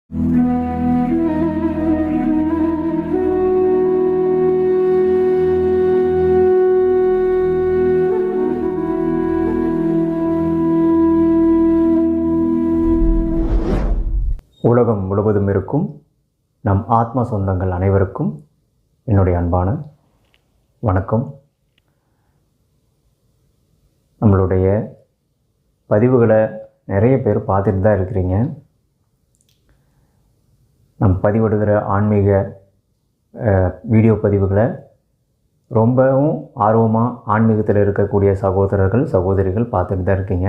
உலகம் முழுவதும் இருக்கும் நம் ஆத்ம சொந்தங்கள் அனைவருக்கும் என்னுடைய அன்பான வணக்கம். நம்மளுடைய பதிவுகளை நிறைய பேர் பார்த்துட்டு தான் இருக்கிறீங்க. நம் பதிவிடுகிற ஆன்மீக வீடியோ பதிவுகளை ரொம்பவும் ஆர்வமாக ஆன்மீகத்தில் இருக்கக்கூடிய சகோதரர்கள் சகோதரிகள் பார்த்துட்டு தான் இருக்கீங்க.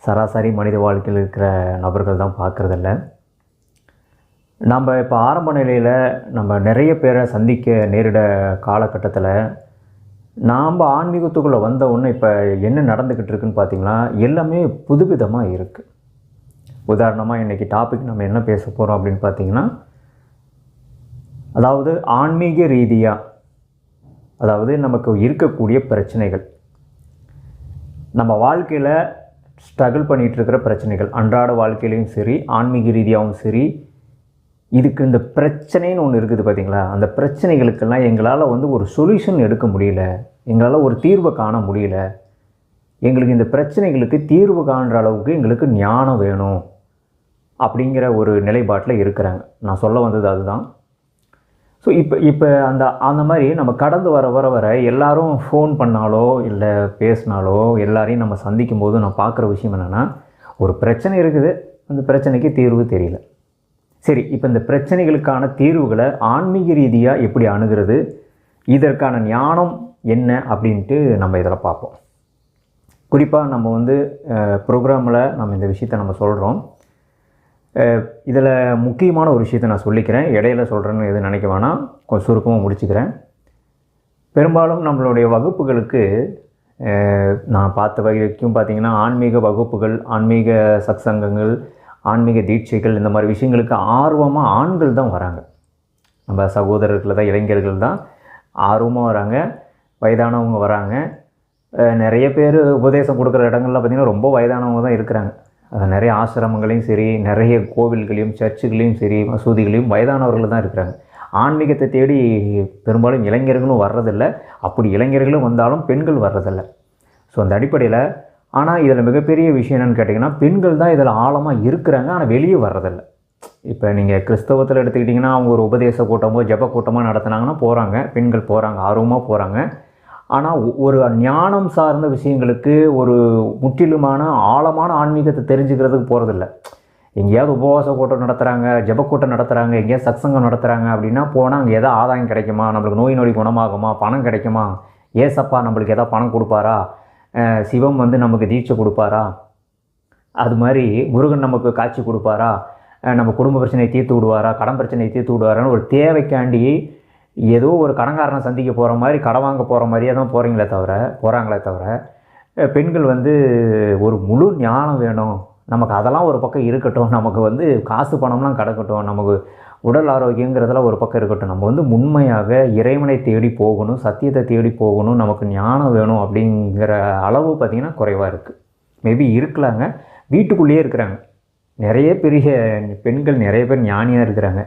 சராசரி மனித வாழ்க்கையில் இருக்கிற நபர்கள் தான் பார்க்குறதில்ல. நம்ம இப்போ ஆரம்ப நிலையில் நம்ம நிறைய பேரை சந்திக்க நேரிட காலகட்டத்தில் நாம் ஆன்மீகத்துக்குள்ளே வந்த உடனே இப்போ என்ன நடந்துக்கிட்டு இருக்குன்னு பார்த்திங்கன்னா, எல்லாமே புதுவிதமாக இருக்குது. உதாரணமாக இன்றைக்கி டாபிக் நம்ம என்ன பேச போகிறோம் அப்படின்னு பார்த்திங்கன்னா, அதாவது ஆன்மீக ரீதியாக, அதாவது நமக்கு இருக்கக்கூடிய பிரச்சனைகள், நம்ம வாழ்க்கையில் ஸ்ட்ரகிள் பண்ணிகிட்ருக்கிற பிரச்சனைகள், அன்றாட வாழ்க்கையிலையும் சரி ஆன்மீக ரீதியாகவும் சரி, இதுக்கு இந்த பிரச்சனைன்னு ஒன்று இருக்குது பார்த்திங்களா, அந்த பிரச்சனைகளுக்கெல்லாம் எங்களால் ஒரு சொல்யூஷன் எடுக்க முடியல, எங்களால் ஒரு தீர்வை காண முடியல, எங்களுக்கு இந்த பிரச்சனைகளுக்கு தீர்வு காணுற அளவுக்கு எங்களுக்கு ஞானம் வேணும் அப்படிங்கிற ஒரு நிலைப்பாட்டில் இருக்கிறாங்க. நான் சொல்ல வந்தது அதுதான். ஸோ இப்போ அந்த மாதிரி நம்ம கடந்து வர எல்லாரும் ஃபோன் பண்ணாலோ இல்லை பேசினாலோ எல்லாரையும் நம்ம சந்திக்கும் போது நான் பார்க்குற விஷயம் என்னென்னா, ஒரு பிரச்சனை இருக்குது, அந்த பிரச்சனைக்கு தீர்வு தெரியல. சரி, இப்போ இந்த பிரச்சனைகளுக்கான தீர்வுகளை ஆன்மீக ரீதியாக எப்படி அணுகிறது, இதற்கான ஞானம் என்ன அப்படின்ட்டு நம்ம இதில் பார்ப்போம். குறிப்பாக நம்ம ப்ரோக்ராமில் நம்ம இந்த விஷயத்தை நம்ம சொல்கிறோம். இதில் முக்கியமான ஒரு விஷயத்தை நான் சொல்லிக்கிறேன், இடையில சொல்கிறேன்னு எதுவும் நினைக்க வேணாம், கொஞ்சம் சுருக்கமாக முடிச்சுக்கிறேன். பெரும்பாலும் நம்மளுடைய வகுப்புகளுக்கு நான் பார்த்த வரைக்கும் பார்த்திங்கன்னா, ஆன்மீக வகுப்புகள், ஆன்மீக சத்சங்கங்கள், ஆன்மீக தீட்சைகள், இந்த மாதிரி விஷயங்களுக்கு ஆர்வமாக ஆண்கள் தான் வராங்க. நம்ம சகோதரர்கள் தான், இளைஞர்கள் தான் ஆர்வமாக வராங்க, வயதானவங்க வராங்க. நிறைய பேர் உபதேசம் கொடுக்குற இடங்கள்லாம் பார்த்திங்கன்னா ரொம்ப வயதானவங்க தான் இருக்கிறாங்க. நிறைய ஆசிரமங்களையும் சரி, நிறைய கோவில்களையும் சர்ச்சுகளையும் சரி, மசூதிகளையும் வயதானவர்கள் தான் இருக்கிறாங்க. ஆன்மீகத்தை தேடி பெரும்பாலும் இளைஞர்களும் வர்றதில்லை. அப்படி இளைஞர்களும் வந்தாலும் பெண்கள் வர்றதில்லை. ஸோ அந்த அடிப்படையில், ஆனால் இதில் மிகப்பெரிய விஷயம் என்னென்னு கேட்டிங்கன்னா, பெண்கள் தான் இதில் ஆழமாக இருக்கிறாங்க, ஆனால் வெளியே வர்றதில்லை. இப்போ நீங்கள் கிறிஸ்தவத்தில் எடுத்துக்கிட்டிங்கன்னா, அவங்க ஒரு உபதேச கூட்டமோ ஜப கூட்டமாக நடத்துனாங்கன்னா போகிறாங்க, பெண்கள் போகிறாங்க, ஆர்வமாக போகிறாங்க. ஆனால் ஒரு ஞானம் சார்ந்த விஷயங்களுக்கு, ஒரு முற்றிலுமான ஆழமான ஆன்மீகத்தை தெரிஞ்சுக்கிறதுக்கு போகிறதில்ல. எங்கேயாவது உபவாச கூட்டம் நடத்துகிறாங்க, ஜபக்கூட்டம் நடத்துகிறாங்க, எங்கேயாவது சத்சங்கம் நடத்துகிறாங்க அப்படின்னா போனால் அங்கே எதாவது ஆதாயம் கிடைக்குமா, நம்மளுக்கு நோய் நொடி குணமாகுமா, பணம் கிடைக்குமா, ஏசப்பா நம்மளுக்கு எதாவது பணம் கொடுப்பாரா, சிவம் நமக்கு தீட்சை கொடுப்பாரா, அது மாதிரி முருகன் நமக்கு காட்சி கொடுப்பாரா, நம்ம குடும்ப பிரச்சனையை தீர்த்து விடுவாரா, கடன் பிரச்சனையை தீர்த்து விடுவாரான்னு ஒரு தேவைக்காண்டி ஏதோ ஒரு கடன்காரனை சந்திக்க போகிற மாதிரி, கடன் வாங்க போகிற மாதிரியே தான் போகிறாங்களே தவிர பெண்கள் ஒரு முழு ஞானம் வேணும், நமக்கு அதெல்லாம் ஒரு பக்கம் இருக்கட்டும், நமக்கு காசு பணம்லாம் கிடக்கட்டும், நமக்கு உடல் ஆரோக்கியங்கிறதெல்லாம் ஒரு பக்கம் இருக்கட்டும், நம்ம உண்மையாக இறைவனை தேடி போகணும், சத்தியத்தை தேடி போகணும், நமக்கு ஞானம் வேணும் அப்படிங்கிற அளவு பார்த்திங்கன்னா குறைவாக இருக்குது. மேபி இருக்கலாங்க, வீட்டுக்குள்ளேயே இருக்கிறாங்க. நிறைய பெரிய பெண்கள் நிறைய பேர் ஞானியாக இருக்கிறாங்க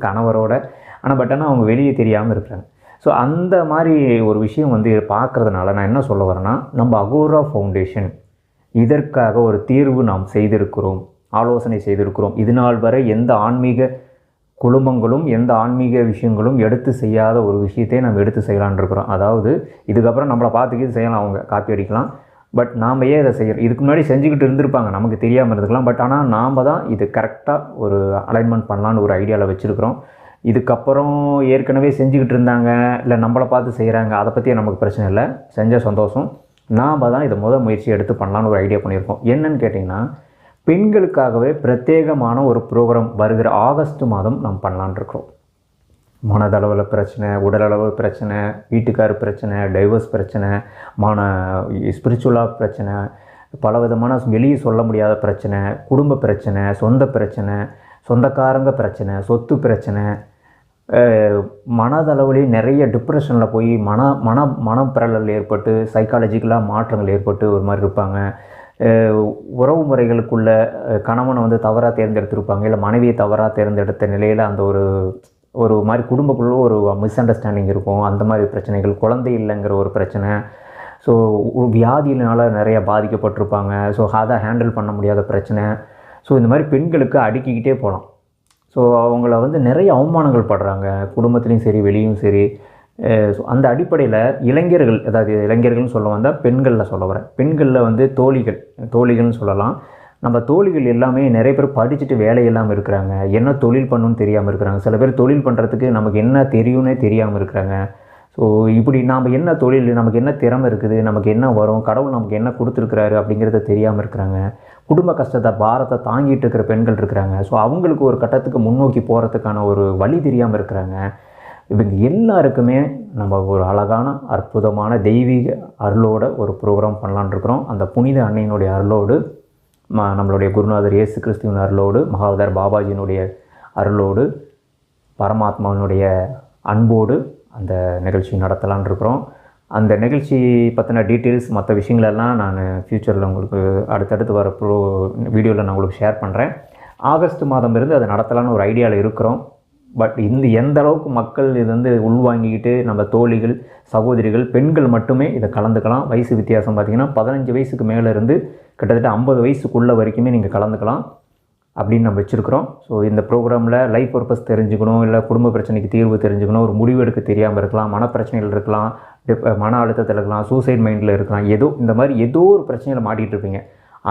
கணவரோட, ஆனால் அவங்க வெளியே தெரியாமல் இருக்கிறாங்க. ஸோ அந்த மாதிரி ஒரு விஷயம் பார்க்குறதுனால நான் என்ன சொல்ல வரேன்னா, நம்ம அகோரா ஃபவுண்டேஷன் இதற்காக ஒரு தீர்வு நாம் செய்திருக்கிறோம், ஆலோசனை செய்திருக்கிறோம். இது நாள் வரை எந்த ஆன்மீக குழுமங்களும் எந்த ஆன்மீக விஷயங்களும் எடுத்து செய்யாத ஒரு விஷயத்தை நம்ம எடுத்து செய்யலான் இருக்கிறோம். அதாவது இதுக்கப்புறம் நம்மளை பார்த்துக்கிட்டு செய்யலாம், அவங்க காப்பி அடிக்கலாம், பட் நாம் ஏன் இதை செய்கிறோம், இதுக்கு முன்னாடி செஞ்சுக்கிட்டு இருந்திருப்பாங்க, நமக்கு தெரியாமல் இருந்துக்கலாம், பட் ஆனால் நாம் தான் இது கரெக்டாக ஒரு அலைன்மெண்ட் பண்ணலான்னு ஒரு ஐடியாவில் வச்சுருக்கிறோம். இதுக்கப்புறம் ஏற்கனவே செஞ்சுக்கிட்டு இருந்தாங்க, இல்லை நம்மளை பார்த்து செய்கிறாங்க, அதை பற்றி நமக்கு பிரச்சனை இல்லை, செஞ்ச சந்தோஷம். நாம் தான் இதை முயற்சி எடுத்து பண்ணலான்னு ஒரு ஐடியா பண்ணியிருக்கோம். என்னன்னு கேட்டிங்கன்னா, பெண்களுக்காகவே பிரத்யேகமான ஒரு ப்ரோக்ராம் வருகிற ஆகஸ்ட் மாதம் நாம் பண்ணலான் இருக்கிறோம். மனதளவில் பிரச்சனை, உடலளவு பிரச்சனை, வீட்டுக்கார பிரச்சனை, டைவர்ஸ் பிரச்சனை, ஸ்பிரிச்சுவலாக பிரச்சனை, பலவிதமான வெளியே சொல்ல முடியாத பிரச்சனை, குடும்ப பிரச்சனை, சொந்த பிரச்சனை, சொந்தக்காரங்க பிரச்சனை, சொத்து பிரச்சனை, மனதளவுலேயே நிறைய டிப்ரெஷனில் போய் மனப்பிரளல் ஏற்பட்டு சைக்காலஜிக்கலாக மாற்றங்கள் ஏற்பட்டு ஒரு மாதிரி இருப்பாங்க. உறவு முறைகளுக்குள்ள கணவனை வந்து தவறாக தேர்ந்தெடுத்திருப்பாங்க, இல்லை மனைவியை தவறாக தேர்ந்தெடுத்த நிலையில் அந்த ஒரு மாதிரி குடும்பக்குள்ளே ஒரு மிஸ் அண்டர்ஸ்டாண்டிங் இருக்கும். அந்த மாதிரி பிரச்சனைகள், குழந்தை இல்லைங்கிற ஒரு பிரச்சனை, ஸோ வியாதியினால் நிறைய பாதிக்கப்பட்டிருப்பாங்க. ஸோ அதை ஹேண்டில் பண்ண முடியாத பிரச்சனை. ஸோ இந்த மாதிரி பெண்களுக்கு அடுக்கிக்கிட்டே போகலாம். ஸோ அவங்கள வந்து நிறைய அவமானங்கள் படுறாங்க, குடும்பத்துலேயும் சரி வெளியும் சரி. ஸோ அந்த அடிப்படையில் இளைஞர்கள், அதாவது இளைஞர்கள்னு சொல்ல வந்தால் பெண்களில் சொல்ல வரேன். பெண்களில் வந்து தோழிகள்னு சொல்லலாம். நம்ம தோழிகள் எல்லாமே நிறைய பேர் படிச்சுட்டு வேலை இல்லாமல் இருக்கிறாங்க, என்ன தொழில் பண்ணணும்னு தெரியாமல் இருக்கிறாங்க. சில பேர் தொழில் பண்ணுறதுக்கு நமக்கு என்ன தெரியும்னே தெரியாமல் இருக்கிறாங்க. ஸோ இப்படி நாம் என்ன தொழில், நமக்கு என்ன திறமை இருக்குது, நமக்கு என்ன வரும், கடவுள் நமக்கு என்ன கொடுத்துருக்குறாரு அப்படிங்கிறத தெரியாமல் இருக்கிறாங்க. குடும்ப கஷ்டத்தை, பாரத்தை தாங்கிட்டு இருக்கிற பெண்கள் இருக்கிறாங்க. ஸோ அவங்களுக்கு ஒரு கட்டத்துக்கு முன்னோக்கி போகிறதுக்கான ஒரு வழி தெரியாமல் இருக்கிறாங்க. இவங்க எல்லாருக்குமே நம்ம ஒரு அழகான அற்புதமான தெய்வீக அருளோட ஒரு ப்ரோக்ராம் பண்ணலான்னு இருக்கிறோம். அந்த புனித அன்னையினுடைய அருளோடு, நம்மளுடைய குருநாதர் இயேசு கிறிஸ்துவின் அருளோடு, மகாவதார் பாபாஜியினுடைய அருளோடு, பரமாத்மாவினுடைய அன்போடு அந்த நிகழ்ச்சி நடத்தலான்னு இருக்கிறோம். அந்த நிகழ்ச்சி பற்றின டீட்டெயில்ஸ், மற்ற விஷயங்களெல்லாம் நான் ஃப்யூச்சரில் உங்களுக்கு அடுத்தடுத்து வர வீடியோவில் நான் உங்களுக்கு ஷேர் பண்ணுறேன். ஆகஸ்ட் மாதம் இருந்து அதை நடத்தலான்னு ஒரு ஐடியாவில் இருக்கிறோம். பட் எந்த அளவுக்கு மக்கள் இது வந்து உள்வாங்கிக்கிட்டு, நம்ம தோழிகள், சகோதரிகள், பெண்கள் மட்டுமே இதை கலந்துக்கலாம். வயசு வித்தியாசம் பார்த்திங்கன்னா 15 வயசுக்கு மேலே இருந்து கிட்டத்தட்ட 50 வயசுக்குள்ளே வரைக்குமே நீங்கள் கலந்துக்கலாம் அப்படின்னு நம்ம வச்சுருக்கிறோம். ஸோ இந்த ப்ரோக்ராமில் லைஃப் பர்பஸ் தெரிஞ்சுக்கணும், இல்லை குடும்ப பிரச்சனைக்கு தீர்வு தெரிஞ்சுக்கணும், ஒரு முடிவு எடுக்க தெரியாமல் இருக்கலாம், மனப்பிரச்சனைகள் இருக்கலாம், மன அழுத்தத்தில் இருக்கலாம், சூசைட் மைண்டில் இருக்கலாம், இந்த மாதிரி ஏதோ ஒரு பிரச்சனையில் மாட்டிகிட்டு இருப்பீங்க.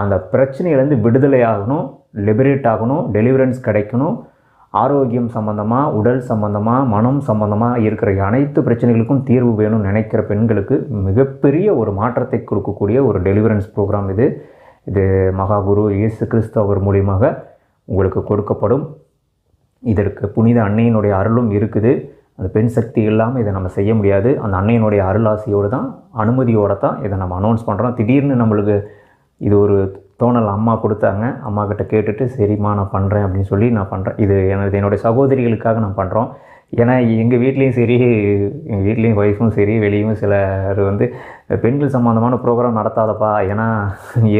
அந்த பிரச்சனையிலேருந்து விடுதலை ஆகணும், லிபரேட் ஆகணும், டெலிவரன்ஸ் கிடைக்கணும். ஆரோக்கியம் சம்மந்தமாக, உடல் சம்மந்தமாக, மனம் சம்மந்தமாக இருக்கிற அனைத்து பிரச்சனைகளுக்கும் தீர்வு வேணும்னு நினைக்கிற பெண்களுக்கு மிகப்பெரிய ஒரு மாற்றத்தை கொடுக்கக்கூடிய ஒரு டெலிவரன்ஸ் ப்ரோக்ராம் இது. மகாகுரு இயேசு கிறிஸ்து அவர் மூலியமாக உங்களுக்கு கொடுக்கப்படும். இதற்கு புனித அன்னையினுடைய அருளும் இருக்குது. அந்த பெண் சக்தி இல்லாமல் இதை நம்ம செய்ய முடியாது. அந்த அன்னையினுடைய அருளாசியோடு தான், அனுமதியோடு தான் இதை நம்ம அனௌன்ஸ் பண்ணுறோம். திடீர்னு நம்மளுக்கு இது ஒரு தோணல் அம்மா கொடுத்தாங்க. அம்மா கிட்ட கேட்டுட்டு சரிம்மா நான் பண்ணுறேன் அப்படின்னு சொல்லி நான் பண்ணுறேன். இது என்னுடைய சகோதரிகளுக்காக நான் பண்ணுறோம். ஏன்னா எங்கள் வீட்லேயும் சரி, எங்கள் வீட்லேயும் ஒய்ஃபும் சரி, வெளியும் சிலர் வந்து பெண்கள் சம்மந்தமான ப்ரோக்ராம் நடத்தாதப்பா, ஏன்னா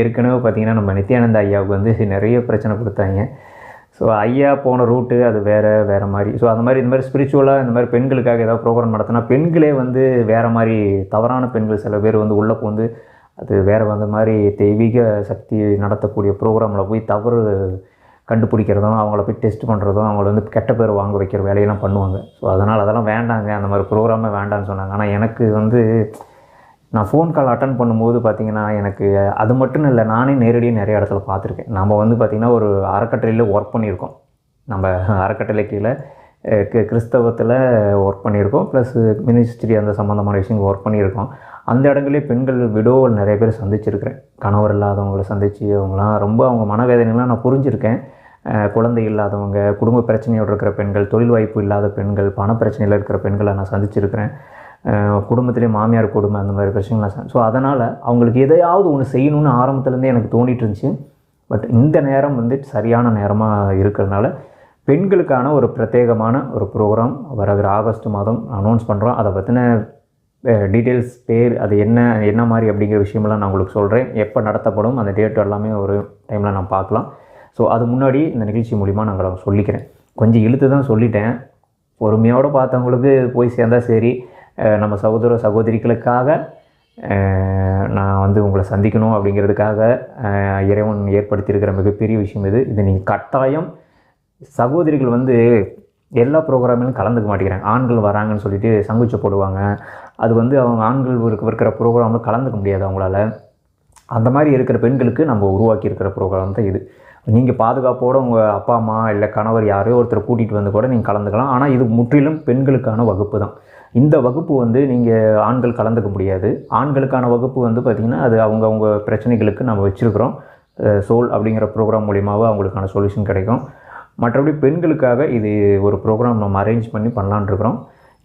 ஏற்கனவே பார்த்திங்கன்னா நம்ம நித்யானந்த ஐயாவுக்கு வந்து நிறைய பிரச்சனை கொடுத்தாங்க. ஸோ ஐயா போன ரூட்டு அது வேறு மாதிரி. ஸோ அந்த மாதிரி இந்த மாதிரி ஸ்பிரிச்சுவலாக இந்த மாதிரி பெண்களுக்காக ஏதாவது ப்ரோக்ராம் நடத்தினா பெண்களே வந்து வேறு மாதிரி தவறான பெண்கள் சில பேர் வந்து உள்ளே வந்து அது வேறு வந்த மாதிரி தெய்வீக சக்தி நடத்தக்கூடிய ப்ரோக்ராமில் போய் தவறு கண்டுபிடிக்கிறதும், அவங்கள போய் டெஸ்ட் பண்ணுறதும், அவங்கள வந்து கெட்ட பேர் வாங்க வைக்கிற வேலையெல்லாம் பண்ணுவாங்க. ஸோ அதெல்லாம் வேண்டாங்க, அந்த மாதிரி ப்ரோக்ராமே வேண்டான்னு சொன்னாங்க. ஆனால் எனக்கு வந்து நான் ஃபோன் கால் அட்டன் பண்ணும்போது பார்த்திங்கன்னா எனக்கு அது மட்டும் இல்லை, நானே நேரடியாக நிறைய இடத்துல பார்த்துருக்கேன். நம்ம வந்து பார்த்திங்கன்னா ஒரு அறக்கட்டளையில் ஒர்க் பண்ணியிருக்கோம். நம்ம அறக்கட்டளை கீழே கிறிஸ்தவத்தில் ஒர்க் பண்ணியிருக்கோம், ப்ளஸ் மினிஸ்ட்ரி அந்த சம்மந்தமான விஷயங்கள் ஒர்க் பண்ணியிருக்கோம். அந்த இடங்களே பெண்கள் விடோவில் நிறைய பேர் சந்திச்சிருக்கிறேன். கணவர் இல்லாதவங்களை சந்தித்து அவங்களாம் ரொம்ப அவங்க மனவேதனைலாம் நான் புரிஞ்சுருக்கேன். குழந்தை இல்லாதவங்க, குடும்ப பிரச்சனையோடு இருக்கிற பெண்கள், தொழில் வாய்ப்பு இல்லாத பெண்கள், பணப்பிரச்சனையில் இருக்கிற பெண்களை நான் சந்திச்சிருக்கிறேன். குடும்பத்திலே மாமியார் கொடுமை, அந்த மாதிரி பிரச்சனைலாம். ஸோ அதனால் அவங்களுக்கு எதையாவது ஒன்று செய்யணும்னு ஆரம்பத்துலேருந்தே எனக்கு தோண்டிட்டு இருந்துச்சு. பட் இந்த நேரம் வந்து சரியான நேரமாக இருக்கிறதுனால பெண்களுக்கான ஒரு பிரத்யேகமான ஒரு ப்ரோக்ராம் வர ஆகஸ்ட் மாதம் அனௌன்ஸ் பண்ணுறோம். அதை பற்றின டீட்டெயில்ஸ், பேர், அது என்ன மாதிரி அப்படிங்கிற விஷயமெல்லாம் நான் உங்களுக்கு சொல்கிறேன். எப்போ நடத்தப்படும் அந்த டேட் எல்லாமே ஒரு டைமில் நான் பார்க்கலாம். ஸோ அது முன்னாடி இந்த நிகழ்ச்சி மூலிமா நாங்கள் சொல்லிக்கிறேன். கொஞ்சம் இழுத்து தான் சொல்லிட்டேன். பொறுமையோடு பார்த்தவங்களுக்கு போய் சேர்ந்தால் சரி. நம்ம சகோதரிகளுக்காக நான் வந்து உங்களை சந்திக்கணும் அப்படிங்கிறதுக்காக இறைவன் ஏற்படுத்தியிருக்கிற மிகப்பெரிய விஷயம் இது நீங்கள் கட்டாயம் சகோதரிகள் வந்து எல்லா ப்ரோக்ராமிலும் கலந்துக்க மாட்டேங்கிறாங்க. ஆண்கள் வராங்கன்னு சொல்லிட்டு சங்குச்ச போடுவாங்க. அது வந்து அவங்க ஆண்கள் இருக்கிற ப்ரோக்ராமில் கலந்துக்க முடியாது அவங்களால. அந்த மாதிரி இருக்கிற பெண்களுக்கு நம்ம உருவாக்கி இருக்கிற ப்ரோக்ராம் தான் இது. நீங்கள் பாதுகாப்போடு உங்கள் அப்பா அம்மா இல்லை கணவர் யாரையோ ஒருத்தரை கூட்டிகிட்டு வந்து கூட நீங்கள் கலந்துக்கலாம். ஆனால் இது முற்றிலும் பெண்களுக்கான வகுப்பு தான். இந்த வகுப்பு வந்து நீங்கள் ஆண்கள் கலந்துக்க முடியாது. ஆண்களுக்கான வகுப்பு வந்து பார்த்திங்கன்னா அது அவங்க பிரச்சனைகளுக்கு நம்ம வச்சுருக்கிறோம். சோல் அப்படிங்கிற ப்ரோக்ராம் மூலியமாக அவங்களுக்கான சொல்யூஷன் கிடைக்கும். மற்றபடி பெண்களுக்காக இது ஒரு ப்ரோக்ராம் நம்ம அரேஞ்ச் பண்ணி பண்ணலான்னு இருக்கிறோம்.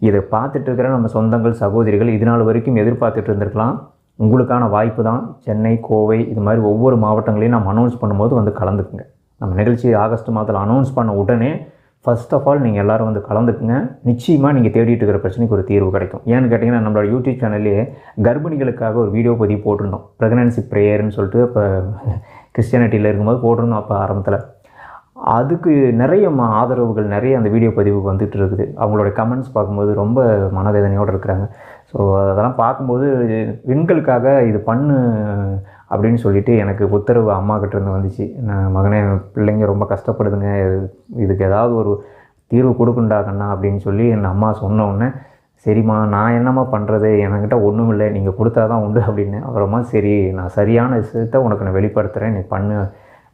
இதை பார்த்துட்டு இருக்கிற நம்ம சொந்தங்கள், சகோதரிகள் இது நாள் வரைக்கும் எதிர்பார்த்துட்டு இருந்திருக்கலாம். உங்களுக்கான வாய்ப்பு தான். சென்னை, கோவை இது மாதிரி ஒவ்வொரு மாவட்டங்களையும் நம்ம அனௌன்ஸ் பண்ணும்போது வந்து கலந்துக்குங்க. நம்ம நிகழ்ச்சி ஆகஸ்ட் மாதத்தில் அனௌன்ஸ் பண்ண உடனே ஃபர்ஸ்ட் ஆஃப் ஆல் நீங்கள் எல்லோரும் வந்து கலந்துக்குங்க. நிச்சயமாக நீங்கள் தேடிட்டு இருக்கிற பிரச்சனைக்கு ஒரு தீர்வு கிடைக்கும். ஏன்னு கேட்டிங்கன்னா, நம்மளோட யூடியூப் சேனல்லே கர்ப்பிணிகளுக்காக ஒரு வீடியோ பதிவு போட்டிருந்தோம். ப்ரெக்னன்சி ப்ரேயர்னு சொல்லிட்டு இப்போ கிறிஸ்டியானிட்டியில் இருக்கும்போது போட்டிருந்தோம் அப்போ ஆரம்பத்தில். அதுக்கு நிறைய ஆதரவுகள் நிறைய அந்த வீடியோ பதிவு வந்துட்டு இருக்குது. அவங்களோட கமெண்ட்ஸ் பார்க்கும்போது ரொம்ப மனவேதனையோடு இருக்கிறாங்க. ஸோ அதெல்லாம் பார்க்கும்போது பெண்களுக்காக இது பண்ணு அப்படின்னு சொல்லிட்டு எனக்கு உத்தரவு அம்மாக்கிட்ட இருந்து வந்துச்சு. நான் மகனே, பிள்ளைங்க ரொம்ப கஷ்டப்படுதுங்க, இதுக்கு ஏதாவது ஒரு தீர்வு கொடுக்குண்டாக்கண்ணா அப்படின்னு சொல்லி என் அம்மா சொன்ன உடனே, சரிம்மா நான் என்னம்மா பண்ணுறது, என்கிட்ட ஒன்றும் இல்லை, நீங்கள் கொடுத்தா தான் உண்டு அப்படின்னு. அப்புறமா சரி நான் சரியான விஷயத்தை உனக்கு நான் வெளிப்படுத்துகிறேன், நீ பண்ணு,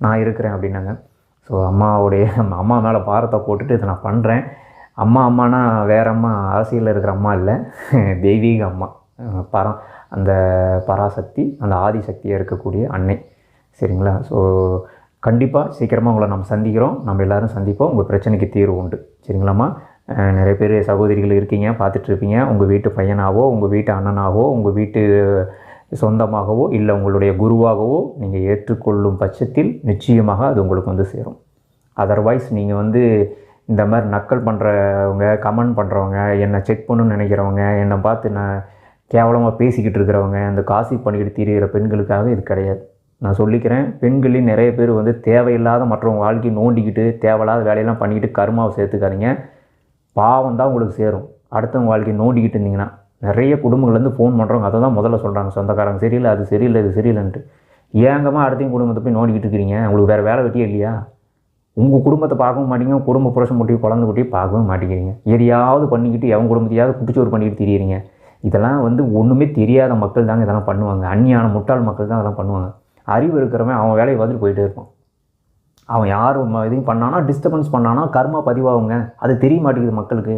நான் இருக்கிறேன் அப்படின்னாங்க. ஸோ அம்மா மேலே பாரத்தை போட்டுட்டு இதை நான் பண்ணுறேன். அம்மானா வேறு அம்மா, அரசியலில் இருக்கிற அம்மா இல்லை, தெய்வீக அம்மா, அந்த பராசக்தி, அந்த ஆதிசக்தியாக இருக்கக்கூடிய அன்னை. சரிங்களா? ஸோ கண்டிப்பாக சீக்கிரமாக உங்களை நம்ம சந்திக்கிறோம். நம்ம எல்லோரும் சந்திப்போம். உங்கள் பிரச்சனைக்கு தீர்வு உண்டு. சரிங்களாம்மா? நிறைய பேர் சகோதரிகள் இருக்கீங்க, பார்த்துட்ருப்பீங்க. உங்கள் வீட்டு பையனாகவோ, உங்கள் வீட்டு அண்ணனாகவோ, உங்கள் வீட்டு சொந்தமாகவோ, இல்லை உங்களுடைய குருவாகவோ நீங்கள் ஏற்றுக்கொள்ளும் பட்சத்தில் நிச்சயமாக அது உங்களுக்கு வந்து சேரும். அதர்வைஸ் நீங்கள் வந்து இந்த மாதிரி நக்கல் பண்ணுறவங்க, கமெண்ட் பண்ணுறவங்க, என்னை செக் பண்ணணும்னு நினைக்கிறவங்க, என்னை பார்த்து நான் கேவலமாக பேசிக்கிட்டு இருக்கிறவங்க, இந்த காசி பண்ணிக்கிட்டு திரிகிற பெண்களுக்காக இது கிடையாது. நான் சொல்லிக்கிறேன், பெண்களில் நிறைய பேர் வந்து தேவையில்லாத மற்றவங்க வாழ்க்கையை நோண்டிக்கிட்டு தேவையில்லாத வேலையெல்லாம் பண்ணிக்கிட்டு கருமாவை சேர்த்துக்காதீங்க. பாவம் தான் உங்களுக்கு சேரும். அடுத்தவங்க வாழ்க்கையை நோண்டிக்கிட்டு இருந்தீங்கன்னா நிறைய குடும்பங்கள்லேருந்து ஃபோன் பண்ணுறவங்க அதை தான் முதல்ல சொல்கிறாங்க. சொந்தக்காரங்க சரியில்லை, அது சரியில்லை, இது சரியில்லைன்ட்டு. ஏங்கம்மா அடுத்தையும் குடும்பத்தை போய் நோண்டிக்கிட்டு இருக்கிறீங்க? உங்களுக்கு வேறு வேலை வெட்டியே இல்லையா? உங்கள் குடும்பத்தை பார்க்கவும் மாட்டீங்க, குடும்ப புருஷன் குட்டி குழந்தை குட்டி பார்க்கவும் மாட்டேங்கிறீங்க. எதையாவது பண்ணிக்கிட்டு எவன் குடும்பத்தையாவது குட்டிச்சோறு பண்ணிக்கிட்டு திரியிறீங்க. இதெல்லாம் வந்து ஒன்றுமே தெரியாத மக்கள் தாங்க இதெல்லாம் பண்ணுவாங்க. அந்நியான முட்டாள் மக்கள் தான் அதெல்லாம் பண்ணுவாங்க. அறிவு இருக்கிறவன் அவன் வேலையை பார்த்துட்டு போயிட்டே இருப்பான். அவன் யார் எதையும் பண்ணானா, டிஸ்டர்பன்ஸ் பண்ணானா கர்மா பதிவாகுங்க. அது தெரிய மாட்டேங்குது மக்களுக்கு.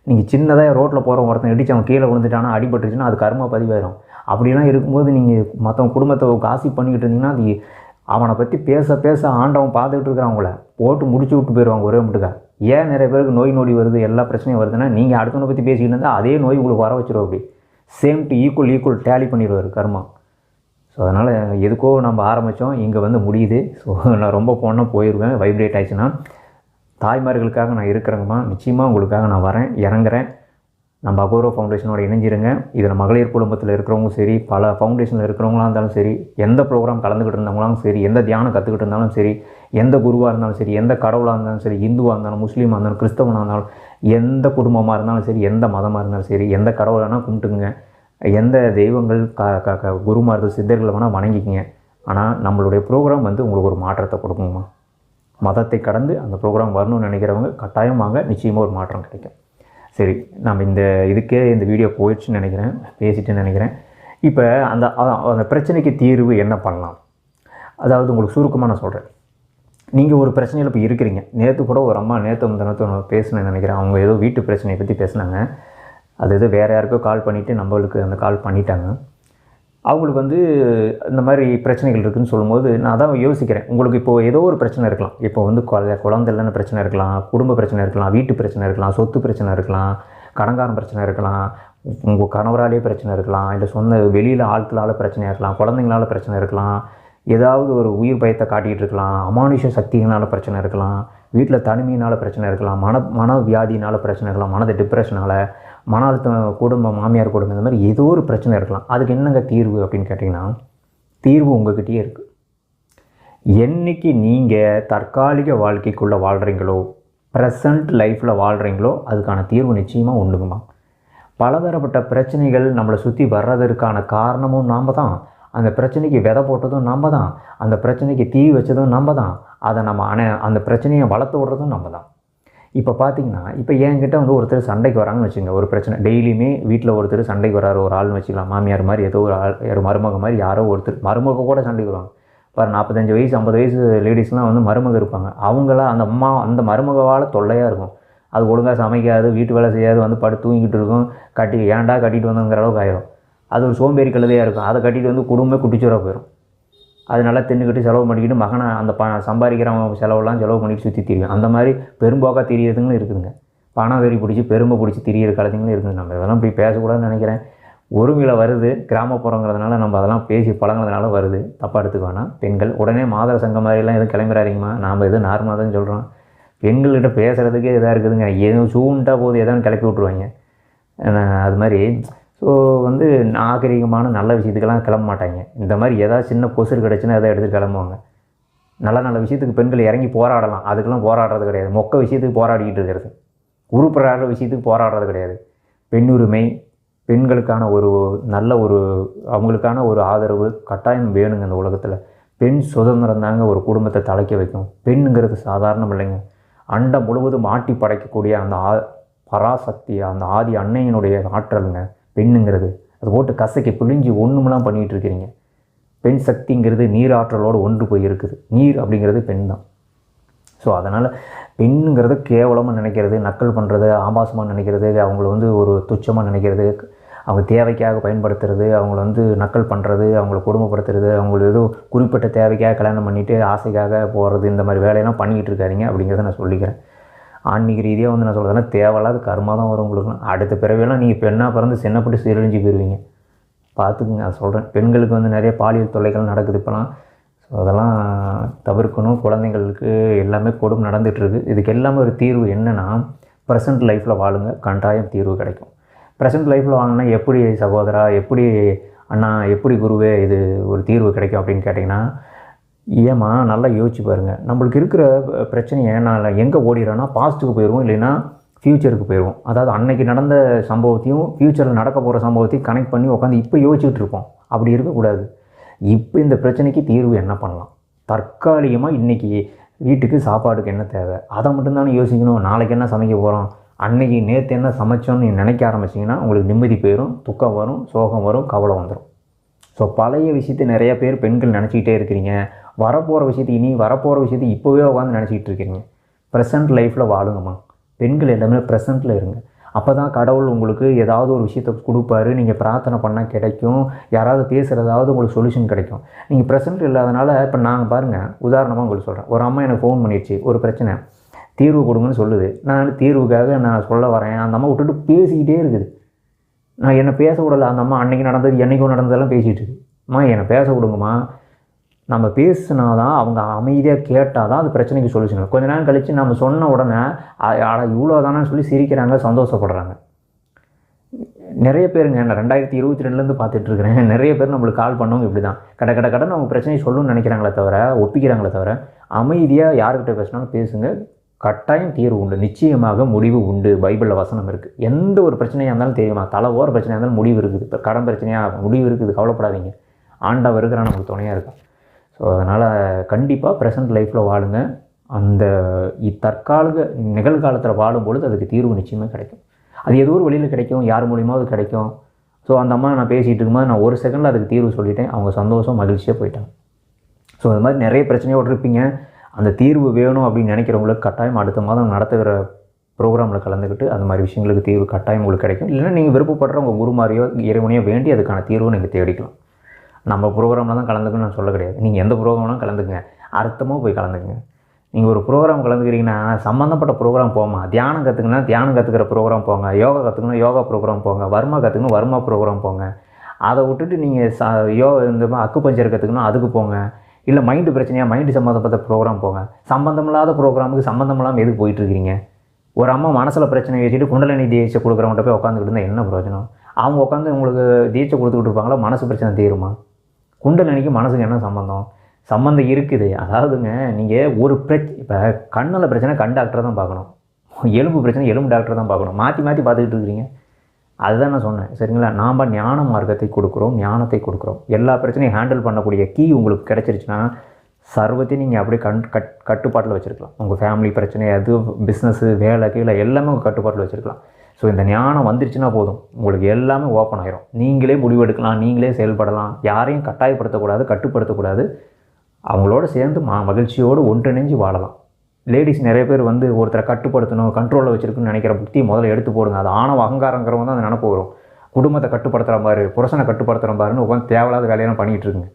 நீங்கள் சின்னதாக ரோட்டில் போகிற ஒருத்தன் இடித்து அவன் கீழே விழுந்துட்டானா, அடிபட்டுருச்சுன்னா அது கர்மா பதிவாயிடும். அப்படிலாம் இருக்கும்போது நீங்கள் மற்றவங்க குடும்பத்தை காசி பண்ணிக்கிட்டு இருந்தீங்கன்னா, அது அவனை பற்றி பேச பேச ஆண்டவன் பார்த்துக்கிட்டு இருக்கிறவங்கள போட்டு முடிச்சு விட்டு போயிடுவாங்க ஒரே மட்டுக்கா. ஏன் நிறைய பேருக்கு நோய் நொடி வருது, எல்லா பிரச்சனையும் வருதுன்னா, நீங்கள் அடுத்தவனை பற்றி பேசிக்கிட்டு இருந்தால் அதே நோய் உங்களுக்கு வர வச்சிடும். அப்படி சேம் டு ஈக்குவல் டேலி பண்ணிடுவார் கர்மா. ஸோ அதனால் எதுக்கோ நம்ம ஆரம்பித்தோம், இங்கே வந்து முடியுது. ஸோ நான் ரொம்ப போனால் போயிடுவேன். வைப்ரேட் ஆயிடுச்சுன்னா, தாய்மார்களுக்காக நான் இருக்கிறேங்கம்மா, நிச்சயமாக உங்களுக்காக நான் வரேன், இறங்குறேன். நம்ம அகோரோ ஃபவுண்டேஷனோட இணைஞ்சிருங்க. இதில் மகளிர் குடும்பத்தில் இருக்கிறவங்களும் சரி, பல ஃபவுண்டேஷனில் இருக்கிறவங்களாக இருந்தாலும் சரி, எந்த ப்ரோக்ராம் கலந்துக்கிட்டு இருந்தவங்களாலும் சரி, எந்த தியானம் கற்றுக்கிட்டு இருந்தாலும் சரி, எந்த குருவாக இருந்தாலும் சரி, எந்த கடவுளாக இருந்தாலும் சரி, இந்துவாக இருந்தாலும், முஸ்லீமாக இருந்தாலும், கிறிஸ்தவனாக இருந்தாலும், எந்த குடும்பமாக இருந்தாலும் சரி, எந்த மதமாக இருந்தாலும் சரி, எந்த கடவுளானா கும்பிட்டுக்குங்க, எந்த தெய்வங்கள் குருமார்கள் சித்தர்களை வேணால் வணங்கிக்கிங்க. ஆனால் நம்மளுடைய ப்ரோக்ராம் வந்து உங்களுக்கு ஒரு மாற்றத்தை கொடுக்குங்கம்மா. மதத்தை கடந்து அந்த ப்ரோக்ராம் வரணும்னு நினைக்கிறவங்க கட்டாயம் வாங்க, நிச்சயமாக ஒரு மாற்றம் கிடைக்கும். சரி, நம்ம இந்த வீடியோ போயிடுச்சுன்னு நினைக்கிறேன், பேசிட்டுன்னு நினைக்கிறேன். இப்போ அந்த பிரச்சனைக்கு தீர்வு என்ன பண்ணலாம்? அதாவது உங்களுக்கு சுருக்கமாக நான் சொல்கிறேன். நீங்கள் ஒரு பிரச்சனையில் இப்போ இருக்கிறீங்க. நேற்று கூட ஒரு அம்மா நேற்று பேசுனேன்னு நினைக்கிறேன். அவங்க ஏதோ வீட்டு பிரச்சனையை பற்றி பேசுனாங்க. அது ஏதோ வேறு யாருக்கோ கால் பண்ணிவிட்டு நம்மளுக்கு அந்த கால் பண்ணிட்டாங்க. அவங்களுக்கு வந்து இந்த மாதிரி பிரச்சனைகள் இருக்குதுன்னு சொல்லும்போது நான் அதான் யோசிக்கிறேன். உங்களுக்கு இப்போது ஏதோ ஒரு பிரச்சனை இருக்கலாம். இப்போ வந்து குழந்தை இல்லைன்னு பிரச்சனை இருக்கலாம், குடும்ப பிரச்சனை இருக்கலாம், வீட்டு பிரச்சனை இருக்கலாம், சொத்து பிரச்சனை இருக்கலாம், கடன்காரன் பிரச்சனை இருக்கலாம், உங்கள் கணவராலேயே பிரச்சனை இருக்கலாம், இல்லை சொந்த வெளியில் ஆட்களால் பிரச்சனையாக இருக்கலாம், குழந்தைங்களால் பிரச்சனை இருக்கலாம், ஏதாவது ஒரு உயிர் பயத்தை காட்டிகிட்டு இருக்கலாம், அமானுஷ சக்திகளால் பிரச்சனை இருக்கலாம், வீட்டில் தனிமையினால் பிரச்சனை இருக்கலாம், மன வியாதியினால் பிரச்சனை இருக்கலாம், மனது டிப்ரெஷனால், மன அழுத்தம், குடும்பம், மாமியார் குடும்பம், இந்த மாதிரி ஏதோ ஒரு பிரச்சனை இருக்கலாம். அதுக்கு என்னங்க தீர்வு அப்படின்னு கேட்டிங்கன்னா, தீர்வு உங்கள்கிட்டயே இருக்குது. என்றைக்கு நீங்கள் தற்காலிக வாழ்க்கைக்குள்ளே வாழ்கிறீங்களோ, ப்ரெசண்ட் லைஃப்பில் வாழ்கிறீங்களோ, அதுக்கான தீர்வு நிச்சயமாக உண்டுங்கம்மா. பலதரப்பட்ட பிரச்சனைகள் நம்மளை சுற்றி வர்றதற்கான காரணமும் நாம் தான், அந்த பிரச்சனைக்கு விதை போட்டதும் நம்ம தான், அந்த பிரச்சனைக்கு தீ வச்சதும் நம்ம தான், அதை நம்ம அந்த பிரச்சனையை வளர்த்து விடுறதும் நம்ம தான். இப்போ பார்த்தீங்கன்னா, இப்போ என்கிட்ட வந்து ஒருத்தர் சண்டைக்கு வராங்கன்னு வச்சுங்க, ஒரு பிரச்சனை டெய்லியுமே வீட்டில் ஒருத்தர் சண்டைக்கு வராரு, ஒரு ஆள்னு வச்சுக்கலாம், மாமியார் மாதிரி ஏதோ ஒரு ஆள், ஒரு மருமக மாதிரி யாரோ ஒருத்தர், மருமக கூட சண்டைக்கு வருவாங்க. இப்போ 45 வயசு 50 வயசு லேடிஸ்லாம் வந்து மருமக இருப்பாங்க. அவங்களாம் அந்த மருமகவால் தொல்லையாக இருக்கும். அது ஒழுங்காக சமைக்காது, வீட்டு வேலை செய்யாது, வந்து படுத்து தூங்கிட்டு இருக்கும், ஏன்டா கட்டிட்டு வந்தோங்கிற அளவுக்கு ஆயிரும். அது ஒரு சோம்பேறி கழுதையாக இருக்கும். அதை கட்டிட்டு வந்து குடும்பமே குட்டிச்சோராக போயிடும். அது நல்லா தின்னுக்கிட்டு செலவு பண்ணிக்கிட்டு மகனை அந்த சம்பாதிக்கிறவங்க செலவெல்லாம் செலவு பண்ணிட்டு சுற்றி திரியும். அந்த மாதிரி பெரும்போக்காக திரியறதுங்களும் இருக்குதுங்க. பணம் வெறி பிடிச்சி பெருமை பிடிச்சி திரியிற கழுதைங்களும் இருக்குது. நம்ம இதெல்லாம் இப்படி பேசக்கூடாதுன்னு நினைக்கிறேன். ஒருமையில் வருது, கிராமப்புறங்கிறதுனால நம்ம அதெல்லாம் பேசி பழங்கிறதுனால வருது, தப்பாக எடுத்துக்க வேணாம். பெண்கள் உடனே மாதர சங்கம் மாதிரிலாம் எதுவும் கிளம்பிடாதீங்கம்மா, நாம் எதுவும் நார்மலாக தான் சொல்கிறோம். பெண்கள்கிட்ட பேசுகிறதுக்கே இதாக இருக்குதுங்க. எதுவும் சூண்டா போது எதாவது கிளப்பி விட்ருவாங்க. அது மாதிரி ஸோ வந்து நாகரிகமான நல்ல விஷயத்துக்கெல்லாம் கிளம்ப மாட்டாங்க. இந்த மாதிரி ஏதாவது சின்ன பொசுறு கிடச்சுன்னா எதாவது எடுத்து கிளம்புவாங்க. நல்ல நல்ல விஷயத்துக்கு பெண்கள் இறங்கி போராடலாம், அதுக்கெல்லாம் போராடுறது கிடையாது. மொக்க விஷயத்துக்கு போராடிக்கிட்டு இருக்கிறது, உருப்படாத விஷயத்துக்கு போராடுறது கிடையாது. பெண்ணுரிமை, பெண்களுக்கான ஒரு நல்ல ஒரு அவங்களுக்கான ஒரு ஆதரவு கட்டாயம் வேணுங்க இந்த உலகத்தில். பெண் சுதந்திரம் தாங்க ஒரு குடும்பத்தை தலைக்க வைக்கும். பெண்ணுங்கிறது சாதாரணம் இல்லைங்க. அண்டம் முழுவதும் ஆட்டி படைக்கக்கூடிய அந்த பராசக்தி, அந்த ஆதி அன்னையினுடைய ஆற்றலுங்க பெண்ணுங்கிறது. அது போட்டு கசக்கி பிழிஞ்சு ஒன்றுமெல்லாம் பண்ணிகிட்டு இருக்கிறீங்க. பெண் சக்திங்கிறது நீர் ஆற்றலோடு ஒன்று போய் இருக்குது. நீர் அப்படிங்கிறது பெண் தான். ஸோ அதனால் பெண்ணுங்கிறத கேவலமாக நினைக்கிறது, நக்கல் பண்ணுறது, ஆபாசமாக நினைக்கிறது, அவங்கள வந்து ஒரு துச்சமாக நினைக்கிறது, அவங்க தேவைக்காக பயன்படுத்துறது, அவங்கள வந்து நக்கல் பண்ணுறது, அவங்கள கொடுமைப்படுத்துறது, அவங்கள ஏதோ குறிப்பிட்ட தேவைக்காக கல்யாணம் பண்ணிவிட்டு ஆசைக்காக போகிறது, இந்த மாதிரி வேலையெல்லாம் பண்ணிக்கிட்டு இருக்காதிங்க அப்படிங்கிறத நான் சொல்லிக்கிறேன். ஆன்மீக ரீதியாக வந்து நான் சொல்கிறதுனா தேவையில்லாத கர்மா தான் வரும் உங்களுக்கு. அடுத்த பிறவையெல்லாம் நீங்கள் பெண்ணாக பிறந்து சின்னப்பட்டு சீரழிஞ்சு போயிடுவீங்க. பார்த்துக்குங்க, அதை சொல்கிறேன். பெண்களுக்கு வந்து நிறைய பாலியல் தொல்லைகள் நடக்குது இப்போலாம். ஸோ அதெல்லாம் தவிர்க்கணும். குழந்தைங்களுக்கு எல்லாமே கொடுமை நடந்துகிட்ருக்கு. இதுக்கு எல்லாமே ஒரு தீர்வு என்னென்னா, ப்ரெசன்ட் லைஃப்பில் வாழுங்க, கட்டாயம் தீர்வு கிடைக்கும். ப்ரெசன்ட் லைஃப்பில் வாங்கினா எப்படி சகோதரா, எப்படி அண்ணா, எப்படி குருவே இது ஒரு தீர்வு கிடைக்கும் அப்படின்னு கேட்டிங்கன்னா, ஏம்மா நல்லா யோசிச்சு பாருங்கள். நம்மளுக்கு இருக்கிற பிரச்சனையை நான் எங்கே ஓடிடுறேன்னா பாஸ்ட்டுக்கு போயிடுவோம், இல்லைன்னா ஃப்யூச்சருக்கு போயிடுவோம். அதாவது அன்னைக்கு நடந்த சம்பவத்தையும் ஃப்யூச்சரில் நடக்க போகிற சம்பவத்தையும் கனெக்ட் பண்ணி உட்காந்து இப்போ யோசிச்சுட்டு இருப்போம். அப்படி இருக்கக்கூடாது. இப்போ இந்த பிரச்சனைக்கு தீர்வு என்ன பண்ணலாம்? தற்காலிகமாக இன்றைக்கி வீட்டுக்கு சாப்பாடுக்கு என்ன தேவை, அதை மட்டும்தானே யோசிக்கணும். நாளைக்கு என்ன சமைக்க போகிறோம், அன்றைக்கி நேற்று என்ன சமைச்சோன்னு நினைக்க ஆரம்பிச்சிங்கன்னா உங்களுக்கு நிம்மதி போயிடும், துக்கம் வரும், சோகம் வரும், கவலை வந்துடும். ஸோ பழைய விஷயத்தை நிறைய பேர் பெண்கள் நினச்சிக்கிட்டே இருக்கிறீங்க. வரப்போகிற விஷயத்தை வரப்போகிற விஷயத்தை இப்போவே உட்காந்து நினச்சிக்கிட்டு இருக்கிறீங்க. ப்ரெசன்ட் லைஃப்பில் வாழுங்கம்மா. பெண்கள் எல்லாமே ப்ரெசண்ட்டில் இருங்க. அப்போ தான் கடவுள் உங்களுக்கு ஏதாவது ஒரு விஷயத்தை கொடுப்பாரு. நீங்கள் பிரார்த்தனை பண்ணால் கிடைக்கும். யாராவது பேசுகிறதாவது உங்களுக்கு சொல்யூஷன் கிடைக்கும். நீங்கள் ப்ரெசென்ட் இல்லாதனால இப்போ நாங்கள் பாருங்கள், உதாரணமாக உங்களுக்கு சொல்கிறேன். ஒரு அம்மா எனக்கு ஃபோன் பண்ணிடுச்சு, ஒரு பிரச்சனை, தீர்வு கொடுங்கன்னு சொல்லுது. நான் தீர்வுக்காக நான் சொல்ல வரேன். அந்த அம்மா விட்டுட்டு பேசிக்கிட்டே இருக்குது. நான் என்னை பேச விடலை. அந்த அம்மா அன்றைக்கி நடந்தது என்றைக்கும் நடந்ததெல்லாம் பேசிகிட்டு இருக்கு. அம்மா என்னை பேச விடுங்கம்மா. நம்ம பேசினா தான், அவங்க அமைதியாக கேட்டால் தான் அது பிரச்சனைக்கு சொல்யூஷன். கொஞ்ச நேரம் கழித்து நம்ம சொன்ன உடனே இவ்வளோ தானே சொல்லி சிரிக்கிறாங்க, சந்தோஷப்படுறாங்க. நிறைய பேருங்க, நான் 2022 பார்த்துட்ருக்கிறேன். நிறைய பேர் நம்மளுக்கு கால் பண்ணவங்க இப்படி தான் கடன் அவங்க பிரச்சனையை சொல்லணும்னு நினைக்கிறாங்களே தவிர, ஒப்பிக்கிறாங்களே தவிர, அமைதியாக யார்கிட்ட பேசினாலும் பேசுங்க. கட்டாயம் தீர்வு உண்டு, நிச்சயமாக முடிவு உண்டு. பைபிளில் வசனம் இருக்குது. எந்த ஒரு பிரச்சனையாக இருந்தாலும் தெரியுமா, தலை ஓர பிரச்சனையாக இருந்தாலும் முடிவு இருக்குது. இப்போ கடன் பிரச்சனையாக முடிவு இருக்குது, கவலைப்படாதீங்க. ஆண்டவர் இருக்கிறான், நமக்கு துணையாக இருக்கும். ஸோ அதனால் கண்டிப்பாக ப்ரெசன்ட் லைஃப்பில் வாழுங்க. அந்த தற்காலிக நிகழ்காலத்தில் வாழும்பொழுது அதுக்கு தீர்வு நிச்சயமாக கிடைக்கும். அது ஏதோ ஒரு வழியில் கிடைக்கும், யார் மூலியமாவது கிடைக்கும். ஸோ அந்த அம்மா நான் பேசிகிட்டு இருக்கும்போது நான் ஒரு செகண்டில் அதுக்கு தீர்வு சொல்லிட்டேன். அவங்க சந்தோஷம், மகிழ்ச்சியாக போயிட்டாங்க. ஸோ அது மாதிரி நிறைய பிரச்சனையோடு இருப்பீங்க. அந்த தீர்வு வேணும் அப்படின்னு நினைக்கிறவங்களுக்கு கட்டாயம் அடுத்த மாதம் நடத்துகிற ப்ரோக்ராமில் கலந்துக்கிட்டு அந்த மாதிரி விஷயங்களுக்கு தீர்வு கட்டாயம் உங்களுக்கு கிடைக்கும். இல்லைன்னா நீங்கள் விருப்பப்படுற உங்கள் குருமாரியோ இறைவனையோ வேண்டி அதுக்கான தீர்வை நீங்கள் தேடிக்கலாம். நம்ம ப்ரோக்ராமில் தான் கலந்துக்கணும்னு நான் சொல்ல கிடையாது. நீங்கள் எந்த ப்ரோக்ராம்லாம் கலந்துக்குங்க, அர்த்தமாக போய் கலந்துக்குங்க. நீங்கள் ஒரு ப்ரோக்ராம் கலந்துக்கிறீங்கன்னா சம்மந்தப்பட்ட ப்ரோக்ராம் போமா. தியானம் கற்றுக்குன்னா தியானம் கற்றுக்கிற ப்ரோக்ராம் போங்க. யோகா கற்றுக்கணும் யோகா ப்ரோக்ராம் போங்க. வர்மா கற்றுக்கணும் வர்மா ப்ரோக்ராம் போங்க. அதை விட்டுட்டு நீங்கள் இந்த அக்குபஞ்சர் கற்றுக்கணும் அதுக்கு போங்க. இல்லை மைண்டு பிரச்சனையாக மைண்டு சம்மந்தப்பட்ட ப்ரோக்ராம் போங்க. சம்மந்தமில்லாத ப்ரோக்ராமுக்கு சம்மந்தமில்லாமல் எதுக்கு போயிட்டுருக்கிறீங்க? ஒரு அம்மா மனசில் பிரச்சனை வச்சுட்டு குண்டலினி தீட்சை கொடுக்குறவங்கள்ட்ட போய் உட்காந்துக்கிட்டு இருந்தால் என்ன பிரயோஜனம்? அவங்க உட்காந்து உங்களுக்கு தீட்சை கொடுத்துக்கிட்டு இருப்பாங்களா? மனசு பிரச்சனை தீருமா? குண்டலினிக்கு மனசுக்கு என்ன சம்மந்தம் இருக்குது. அதாவதுங்க, நீங்கள் ஒரு இப்போ கண்ணில் பிரச்சனை கண் டாக்டரை தான் பார்க்கணும், எலும்பு பிரச்சனை எலும்பு டாக்டரை தான் பார்க்கணும். மாற்றி மாற்றி பார்த்துக்கிட்டு இருக்கிறீங்க. அதுதான் நான் சொன்னேன், சரிங்களா? நாம் ஞான மார்க்கத்தை கொடுக்குறோம், ஞானத்தை கொடுக்குறோம். எல்லா பிரச்சனையும் ஹேண்டில் பண்ணக்கூடிய கீ உங்களுக்கு கிடச்சிருச்சுன்னா சர்வத்தையும் நீங்கள் அப்படியே கட்டுப்பாட்டில் வச்சுருக்கலாம். உங்கள் ஃபேமிலி பிரச்சனை, அது பிஸ்னஸ்ஸு, வேலை கீழே எல்லாமே உங்கள் கட்டுப்பாட்டில் வச்சுருக்கலாம். ஸோ இந்த ஞானம் வந்துருச்சுன்னா போதும், உங்களுக்கு எல்லாமே ஓப்பன் ஆகிரும். நீங்களே முடிவெடுக்கலாம், நீங்களே செயல்படலாம். யாரையும் கட்டாயப்படுத்தக்கூடாது, கட்டுப்படுத்தக்கூடாது. அவங்களோட சேர்ந்து மகிழ்ச்சியோடு ஒன்றிணைஞ்சு வாழலாம். லேடிஸ் நிறைய பேர் ஒருத்தரை கட்டுப்படுத்தணும், கண்ட்ரோலில் வச்சுருக்குன்னு நினைக்கிற புத்தியை முதல்ல எடுத்து போடுங்க. அது ஆணவ அகங்காரங்கிறவங்க தான் அந்த நினப்பு வரும். குடும்பத்தை கட்டுப்படுத்துகிற பாரு, புருஷனை கட்டுப்படுத்துகிற பாருன்னு உட்காந்து தேவையில்லாத வேலையெல்லாம் பண்ணிகிட்டு இருக்குங்க.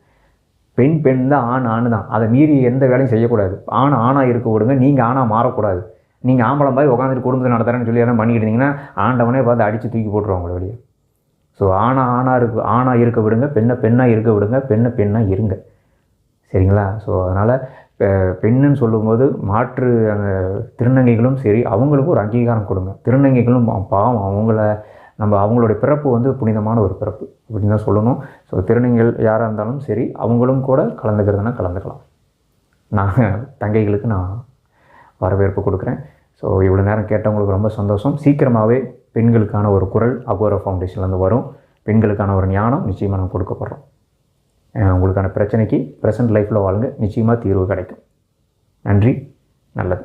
பெண் தான், ஆண் தான். அதை மீறி எந்த வேலையும் செய்யக்கூடாது. ஆணாக இருக்க விடுங்க. நீங்கள் ஆணாக மாறக்கூடாது. நீங்கள் ஆம்பளை மாதிரி உட்காந்துட்டு குடும்பத்தை நடத்துறேன்னு சொல்லி எல்லாம் பண்ணிக்கிட்டு இருந்தீங்கன்னா ஆண்டவனே பார்த்து அடித்து தூக்கி போட்டுருவாங்க வெளியே. ஸோ ஆணாக இருக்க விடுங்க, பெண்ணாக இருக்க விடுங்க, பெண்ணாக இருங்க. சரிங்களா? ஸோ அதனால் பெண்ணுன்னு சொல்லும்போது மாற்று அந்த திருநங்கைகளும் சரி, அவங்களுக்கும் ஒரு அங்கீகாரம் கொடுங்க. திருநங்கைகளும் பாவம், அவங்களுடைய பிறப்பு வந்து புனிதமான ஒரு பிறப்பு அப்படின்னு தான் சொல்லணும். ஸோ திருநங்கைகள் யாராக இருந்தாலும் சரி, அவங்களும் கூட கலந்துக்கிறதுனா கலந்துக்கலாம். நான் தங்கைகளுக்கு நான் வரவேற்பு கொடுக்குறேன். ஸோ இவ்வளோ நேரம் கேட்டவங்களுக்கு ரொம்ப சந்தோஷம். சீக்கிரமாகவே பெண்களுக்கான ஒரு குரல் அகோரா ஃபவுண்டேஷன்லேருந்து வரும். பெண்களுக்கான ஒரு ஞானம் நிச்சயமாக நான் கொடுக்கப்படுறோம். உங்களுக்கான பிரச்சனைக்கு ப்ரெசன்ட் லைஃப்பில் வாழுங்க, நிச்சயமாக தீர்வு கிடைக்கும். நன்றி, நல்லது.